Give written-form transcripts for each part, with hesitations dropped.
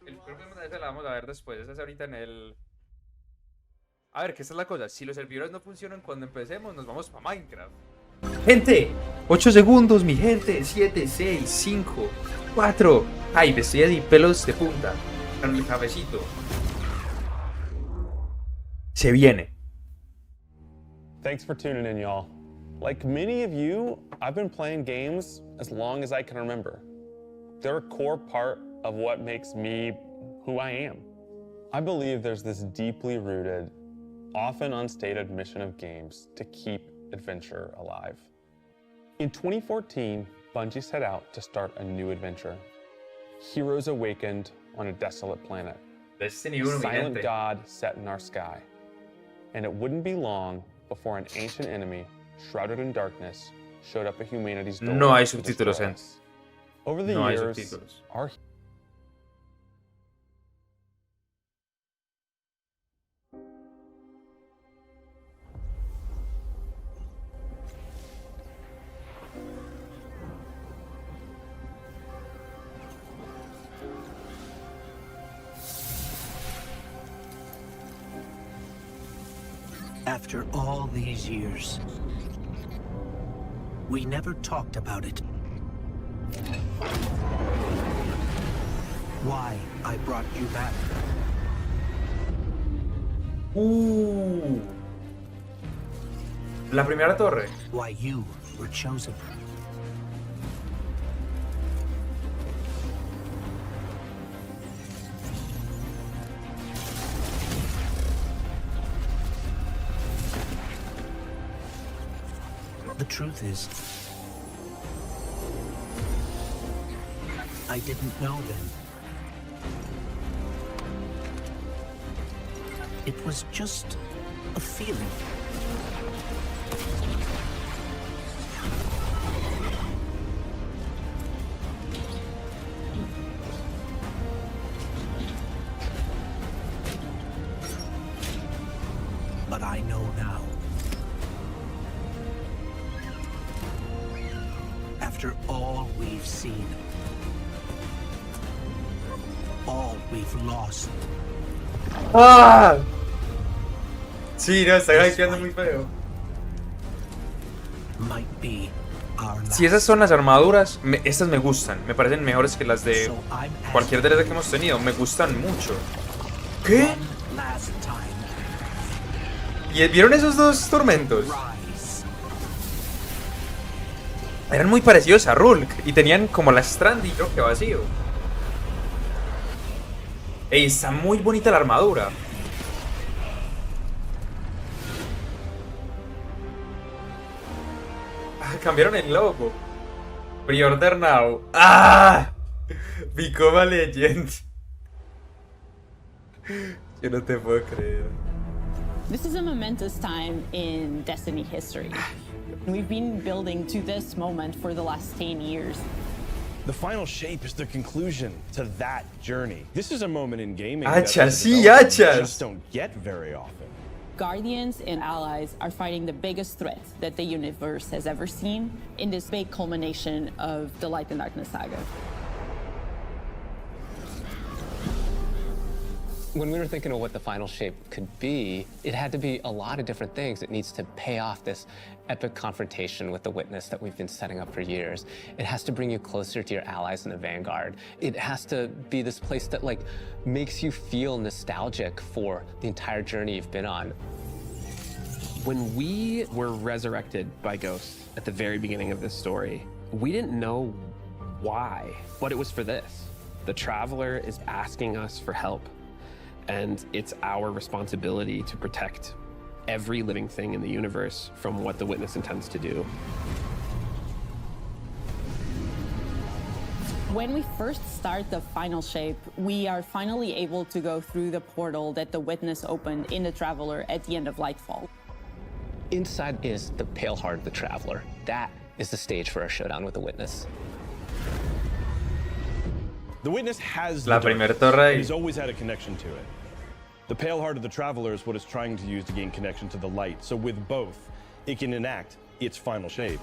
El propio esa la vamos a ver después. Esa es ahorita en el. A ver, que esta es la cosa. Si los servidores no funcionan cuando empecemos, nos vamos para Minecraft. Gente, 8 segundos, mi gente. 7, 6, 5, 4. Ay, me estoy de pelos de punta. Con mi cabecito. Se viene. Thanks for tuning in, y'all. Like many of you, I've been playing games as long as I can remember. They're a core part of what makes me who I am. I believe there's this deeply rooted, often unstated mission of games to keep adventure alive. In 2014, Bungie set out to start a new adventure. Heroes awakened on a desolate planet. Destiny A 1, mi silent gente. god set in our sky. And it wouldn't be long before an ancient enemy, shrouded in darkness, showed up at humanity's door. No hay to subtítulos, destroy gente. us. Over the No hay years, subtítulos. our After all these years, we never talked about it. Why I brought you back. La primera torre. Why you were chosen. The truth is, I didn't know then. It was just a feeling. But I know now. After all we've seen, all we've lost, ¡Ah! Sí, no, está quedando muy feo. might be our last. Si esas son las armaduras, estas me gustan. Me parecen mejores que las de So I'm cualquier DLC que hemos tenido. Me gustan mucho. ¿Qué? asking one last time. ¿Y vieron esos dos tormentos? Rise. Eran muy parecidos a Rulk y tenían como la Strand y creo que vacío. Ey, está muy bonita la armadura. Ah, cambiaron el logo. Pre-order now. ¡Ah! Become a legend. Yo no te puedo creer. This is a momentous time in Destiny history. We've been building to this moment for the last 10 years. The final shape is the conclusion to that journey. This is a moment in gaming Hachas, that sí, developers hachas. just don't get very often. Guardians and allies are fighting the biggest threat that the universe has ever seen in this big culmination of the Light and Darkness saga. When we were thinking of what the final shape could be, it had to be a lot of different things. It needs to pay off this epic confrontation with the Witness that we've been setting up for years. It has to bring you closer to your allies in the Vanguard. It has to be this place that like makes you feel nostalgic for the entire journey you've been on. When we were resurrected by ghosts at the very beginning of this story, we didn't know why, but it was for this. The Traveler is asking us for help, and it's our responsibility to protect every living thing in the universe from what the Witness intends to do. When we first start the final shape, we are finally able to go through the portal that the Witness opened in the Traveler at the end of Lightfall. Inside is the pale heart of the Traveler. That is the stage for our showdown with the Witness. The Witness has La the primer darkness, torre ahí. and he's always had a connection to it. The pale heart of the Traveler is what it's trying to use to gain connection to the light. So with both, it can enact its final shape.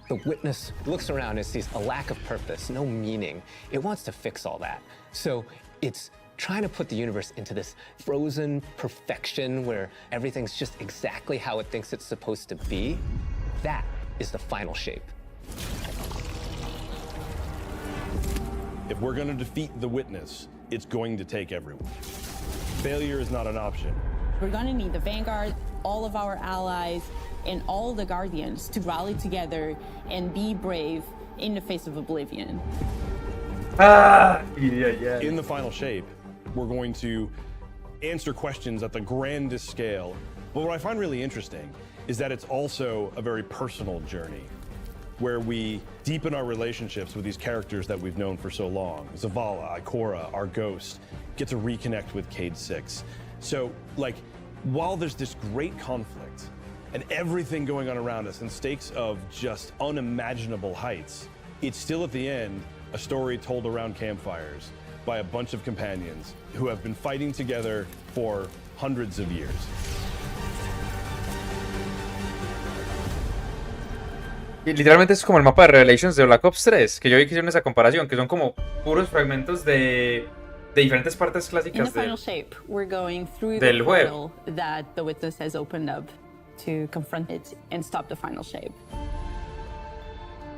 The witness looks around and sees a lack of purpose, no meaning. It wants to fix all that. So it's trying to put the universe into this frozen perfection where everything's just exactly how it thinks it's supposed to be. That is the final shape. If we're going to defeat the witness, it's going to take everyone. Failure is not an option. We're going to need the Vanguard, all of our allies, and all the Guardians to rally together and be brave in the face of oblivion. In the final shape, we're going to answer questions at the grandest scale. But what I find really interesting is that it's also a very personal journey where we deepen our relationships with these characters that we've known for so long. Zavala, Ikora, our ghost, get to reconnect with Cade 6. So, like, while there's this great conflict and everything going on around us and stakes of just unimaginable heights, it's still at the end a story told around campfires by a bunch of companions who have been fighting together for hundreds of years. Y literalmente es como el mapa de Revelations de Black Ops 3, que yo vi que hicieron esa comparación, que son como puros fragmentos de diferentes partes In the clásicas final shape, we're going through del the juego. portal that the witness has opened up to confront it and stop the final shape.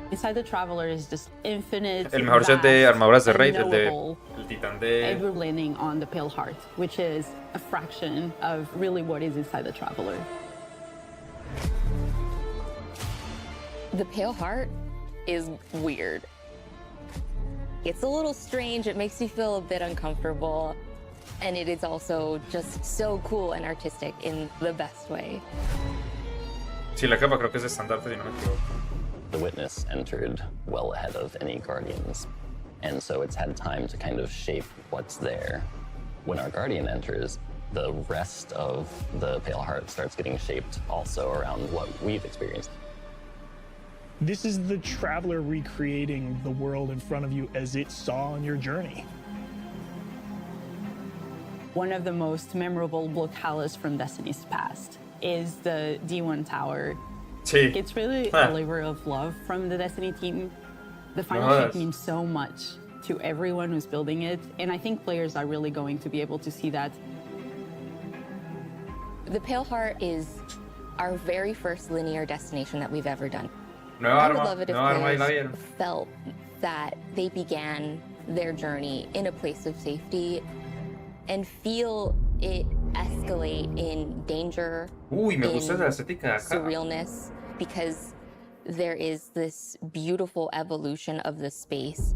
Inside the Traveler is just infinite. El mejor set de armaduras de Raid, el unknowable, titán de... ever landing on the Pale Heart, which is a fraction of really what is inside the Traveler. The Pale Heart is weird. It's a little strange, it makes you feel a bit uncomfortable, and it is also just so cool and artistic in the best way. Sí, la capa creo que es estandarte, si no me equivoco. The witness entered well ahead of any guardians, and so it's had time to kind of shape what's there. When our guardian enters, the rest of the Pale Heart starts getting shaped also around what we've experienced. This is the Traveler recreating the world in front of you as it saw on your journey. One of the most memorable locales from Destiny's past is the D1 Tower. Sí. It's really a labor of love from the Destiny team. The final shape means so much to everyone who's building it, and I think players are really going to be able to see that. The Pale Heart is our very first linear destination that we've ever done. Nueva I would arma, love it if nueva arma y la players vieron. felt that they began their journey in a place of safety and feel it escalate in danger, Uy, me gusta in esa estética de acá. surrealness, because there is this beautiful evolution of the space.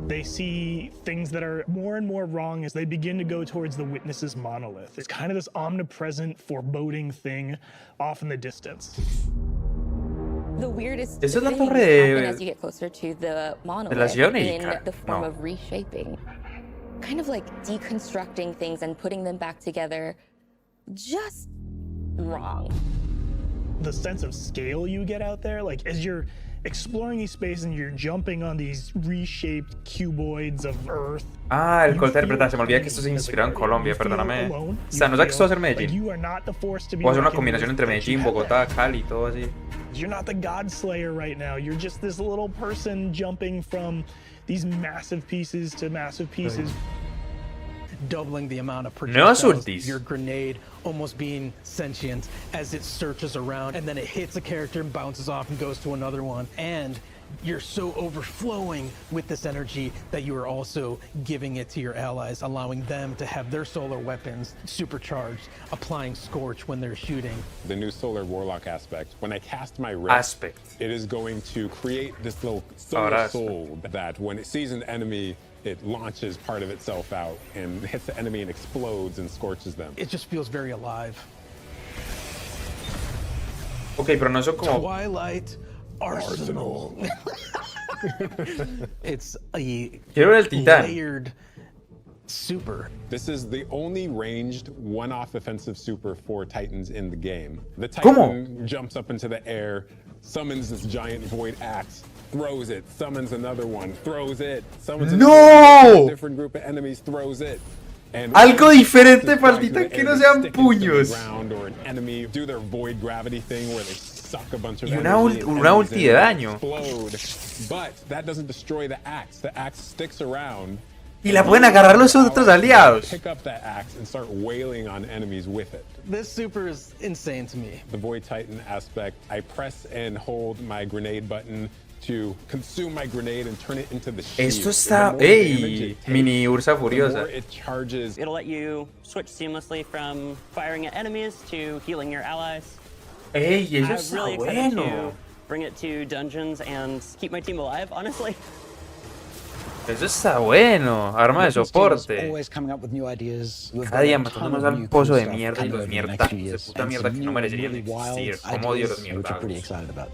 They see things that are more and more wrong as they begin to go towards the witness's monolith. It's kind of this omnipresent, foreboding thing off in the distance. The weirdest Esa es la things torre de- happen as you get closer to the monolith la ciudad in única. the form No. of reshaping. Kind of like deconstructing things and putting them back together just wrong. The sense of scale you get out there, like as you're exploring these spaces and you're jumping on these reshaped cuboids of Earth. Ah, el you Colter, feel verdad, se me olvida que pain esto se as a inspiró en guardian. Colombia, You feel perdóname. alone. O sea, no sé qué esto va a hacer Like Medellín. you are not the force to be O hacer una reckoned combinación with, entre but you Medellín, have Bogotá, that. Cali, todo así. You're not the God Slayer right now. You're just this little person jumping from these massive pieces to massive pieces. Doubling the amount of Nuevas projectiles, ultis. your grenade almost being sentient as it searches around, and then it hits a character and bounces off and goes to another one. And you're so overflowing with this energy that you are also giving it to your allies, allowing them to have their solar weapons supercharged, applying Scorch when they're shooting. The new Solar Warlock aspect, when I cast my wrist, Aspect. it is going to create this little solar Ahora soul that when it sees an enemy, it launches part of itself out and hits the enemy and explodes and scorches them. It just feels very alive. Ok, pero no son como... Twilight Arsenal. It's a Quiero ver el titán. layered super. This is the only ranged one-off offensive super for Titans in the game. The Titan ¿Cómo? jumps up into the air, summons this giant void axe, throws it, summons another one, throws it, summons ¡No! another one, a different group of enemies, throws it. And Algo diferente para el fly through titán the que air, no they sean stick into the puños. ground, or an enemy do their void gravity thing where they suck a bunch of Y energy and una enemies ulti in de and daño. explode. But that doesn't destroy the axe. The axe sticks around. Y la pueden agarrar los otros aliados. Pick up that axe and start wailing on enemies with it. This super is insane to me. The Void Titan aspect, I press and hold my grenade button to consume my grenade and turn it into the shield. Esto está... ¡Ey! Mini Ursa Furiosa. It charges. It'll let you switch seamlessly from firing at enemies to healing your allies. ¡Ey! Eso I'm está really excited bueno. to bring it to dungeons and keep my team alive, honestly. Eso está bueno. Arma de soporte. Cada día matando más al pozo de mierda y los mierdas de puta mierda que no merecerían existir. Como odio los mierdas.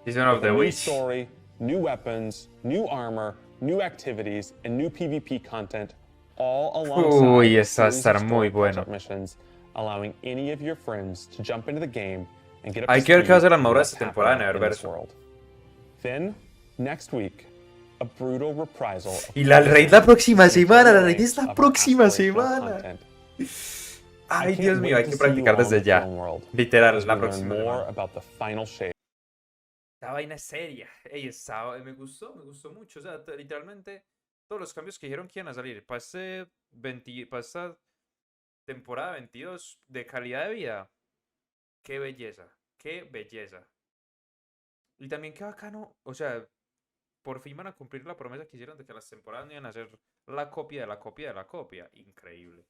Season of the New Witch. story, new weapons, new armor, new activities, and new PvP content, all alongside Uy, esta va a series estar of muy story bueno. catch-up missions, allowing any of your friends to jump into the game and get up Hay to que ver qué va a ser la speed armadura de what's esta temporada en happening in this Eververso. world. Then, next week, a brutal reprisal. Y la raid la próxima semana, la raid es la próxima semana. Ay, Dios mío, hay que practicar desde ya. Literal, la próxima semana. Esta vaina es seria. Ey, me gustó mucho. O sea, literalmente, todos los cambios que dijeron que iban a salir para esta temporada 22 de calidad de vida. Qué belleza, qué belleza. Y también qué bacano, o sea, por fin van a cumplir la promesa que hicieron de que las temporadas no iban a ser la copia de la copia de la copia. Increíble.